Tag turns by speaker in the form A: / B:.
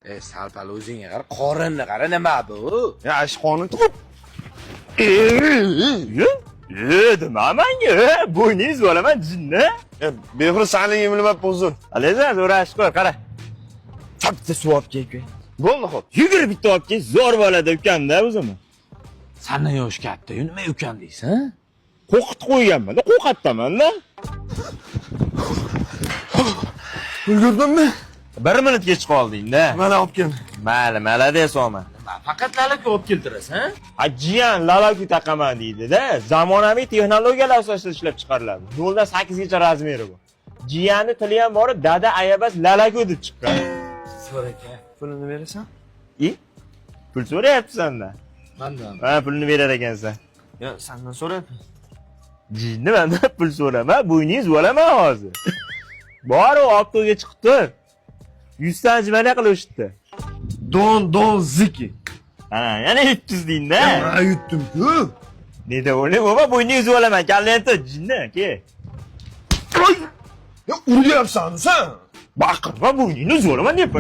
A: Sal pal o'zingga qara, qorinni qara, nima bu?
B: Ya ish qonun turib.
C: Demamanga, bo'yningiz bo'laman jinni.
B: Behur sanligini bilmabman uzr.
C: Aleza, zo'rash qo'y, qara. Bitta suv olib kelib.
B: Bo'ldi xo'p.
C: Yugurib bitta olib kel, zo'r bo'ladi ukam-da o'zim.
A: Sandan yosh katta-yu, nima ukam deysan?
C: Qo'qitib qo'yganman-da, qo'qatdaman-da.
B: Ulgurdimmi?
C: 1 minut kech qolding-da.
B: Mana olib kel.
C: Mayli, malades olma.
A: Faqat lalaka olib keltirasan?
C: Jiyan lalaku taqaman deydi-da. Zamonaviy texnologiyalar asosida ishlab chiqariladi. 0 dan 8 gacha razmeri bu. Jiyanni tili ham bor, dada ayabas lalaku deb chiqqan.
A: So'raka.
B: Pulini berasan?
C: Pul so'rayapti sendan.
A: Mendan.
C: Ha, pulni berar ekansan.
B: Yo, sendan so'rayapman.
C: Jinni mendan pul so'rama, bo'yningiz bo'laman hozir. Bor u avtoga chiqib tur. 100 ta jimana qilishdi.
B: Don ziki.
C: Ana, yana 300 deydi-da.
B: Ha, yutdim-ku.
C: Neda o'ling, baba, bo'yningiz bo'laman, kallanti jinni, ke.
B: Ya uryapsan sen.
C: Baqirma, bo'yningiz bo'laman deb,